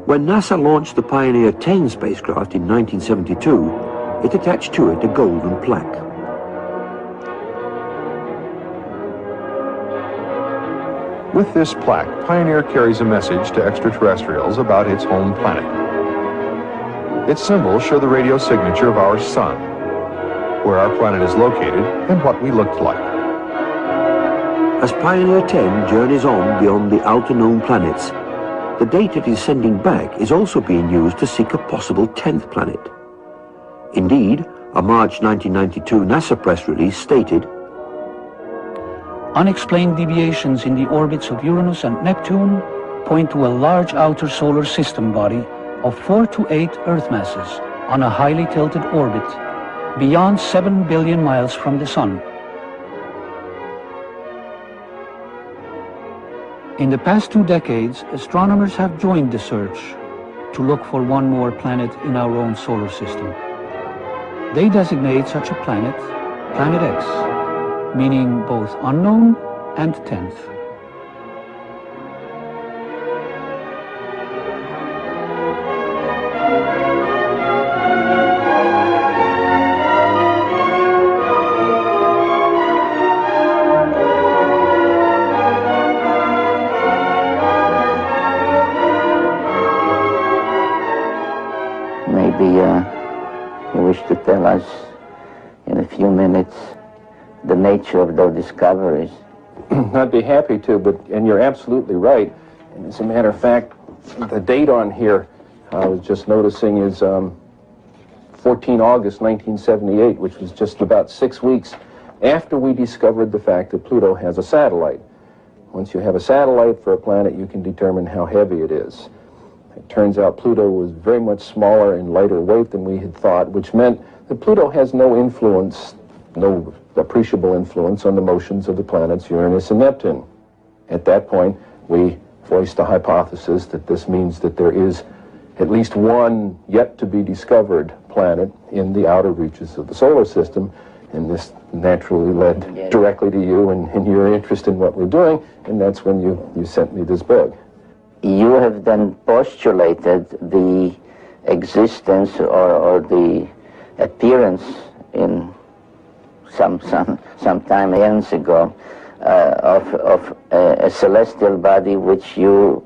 When NASA launched the Pioneer 10 spacecraft in 1972, it attached to it a golden plaque. With this plaque, Pioneer carries a message to extraterrestrials about its home planet. Its symbols show the radio signature of our sun, where our planet is located, and what we looked like. As Pioneer 10 journeys on beyond the outer known planets, the data it is sending back is also being used to seek a possible 10th planet. Indeed, a March 1992 NASA press release stated, "Unexplained deviations in the orbits of Uranus and Neptune point to a large outer solar system body of 4 to 8 Earth masses on a highly tilted orbit beyond 7 billion miles from the Sun." In the past 2 decades, astronomers have joined the search to look for one more planet in our own solar system. They designate such a planet, Planet X, meaning both unknown and 10th. Maybe you wish to tell us in a few minutes the nature of those discoveries. I'd be happy to, and you're absolutely right. And as a matter of fact, the date on here, I was just noticing, is 14 August 1978, which was just about 6 weeks after we discovered the fact that Pluto has a satellite. Once you have a satellite for a planet, you can determine how heavy it is. It turns out Pluto was very much smaller and lighter weight than we had thought, which meant that Pluto has no influence, no appreciable influence on the motions of the planets Uranus and Neptune. At that point, we voiced the hypothesis that this means that there is at least one yet to be discovered planet in the outer reaches of the solar system, and this naturally led directly to you and your interest in what we're doing, and that's when you sent me this book. You have then postulated the existence or the appearance in some time years ago of a celestial body which you,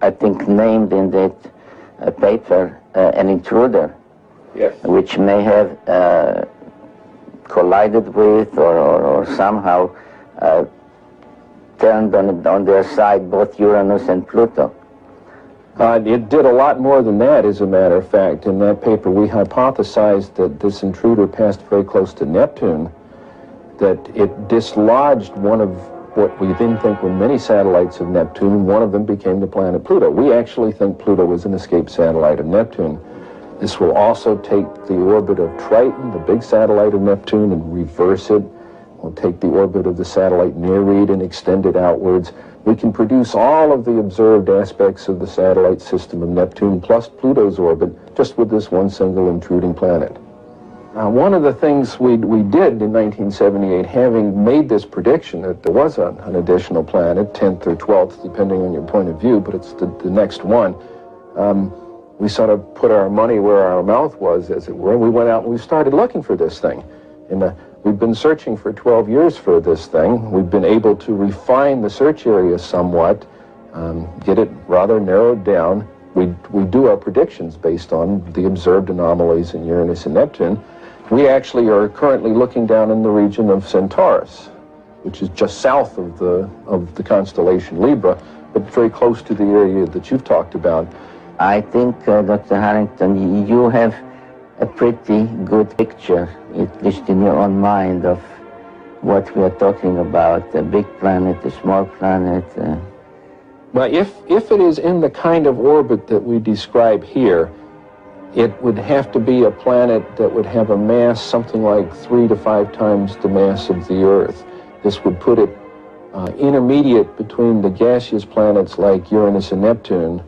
I think, named in that paper an intruder. Yes. Which may have collided with or somehow turned on their side both Uranus and Pluto. It did a lot more than that, as a matter of fact. In that paper, we hypothesized that this intruder passed very close to Neptune, that it dislodged one of what we then think were many satellites of Neptune. One of them became the planet Pluto. We actually think Pluto was an escaped satellite of Neptune. This will also take the orbit of Triton, the big satellite of Neptune, and reverse it. We'll take the orbit of the satellite Nereid and extend it outwards. We can produce all of the observed aspects of the satellite system of Neptune plus Pluto's orbit just with this one single intruding planet. One of the things we did in 1978, having made this prediction that there was an additional planet, 10th or 12th, depending on your point of view, but it's the next one, we sort of put our money where our mouth was, as it were, and we went out and we started looking for this thing. And we've been searching for 12 years for this thing. We've been able to refine the search area somewhat, get it rather narrowed down. We do our predictions based on the observed anomalies in Uranus and Neptune. We actually are currently looking down in the region of Centaurus, which is just south of the constellation Libra, but very close to the area that you've talked about. I think, Dr. Harrington, you have a pretty good picture, at least in your own mind, of what we are talking about, a big planet, a small planet. Well, if it is in the kind of orbit that we describe here, it would have to be a planet that would have a mass something like 3 to 5 times the mass of the Earth. This would put it intermediate between the gaseous planets like Uranus and Neptune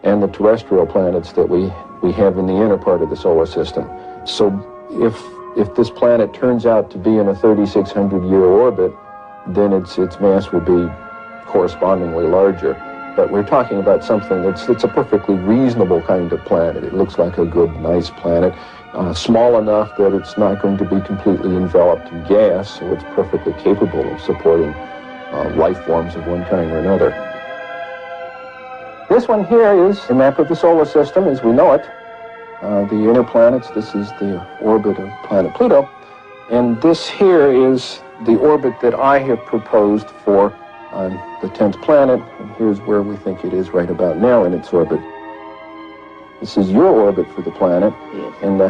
and the terrestrial planets that we have in the inner part of the solar system. So if this planet turns out to be in a 3,600-year orbit, then its mass will be correspondingly larger. But we're talking about something it's a perfectly reasonable kind of planet. It looks like a good, nice planet, small enough that it's not going to be completely enveloped in gas, so it's perfectly capable of supporting life forms of one kind or another. This one here is a map of the solar system as we know it. The inner planets, this is the orbit of planet Pluto, and this here is the orbit that I have proposed for the 10th planet, and here's where we think it is right about now in its orbit. This is your orbit for the planet, Yes. and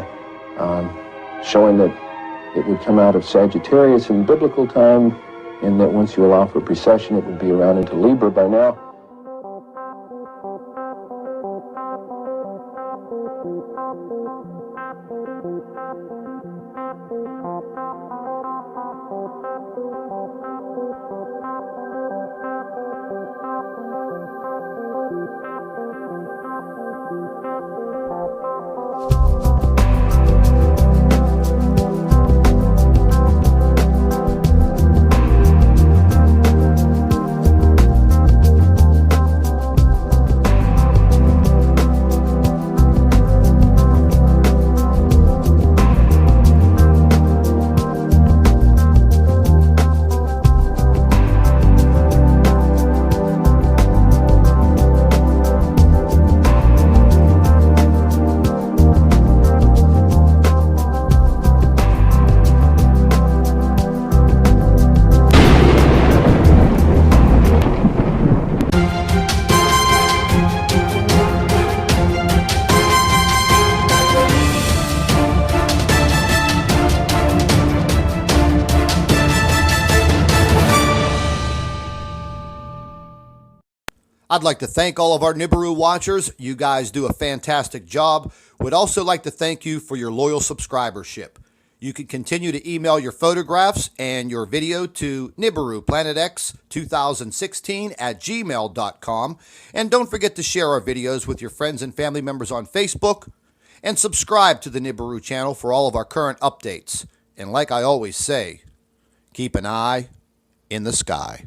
showing that it would come out of Sagittarius in biblical time, and that once you allow for precession, it would be around into Libra by now. I'd like to thank all of our Nibiru watchers. You guys do a fantastic job. Would also like to thank you for your loyal subscribership. You can continue to email your photographs and your video to NibiruPlanetX2016@gmail.com. And don't forget to share our videos with your friends and family members on Facebook. And subscribe to the Nibiru channel for all of our current updates. And like I always say, keep an eye in the sky.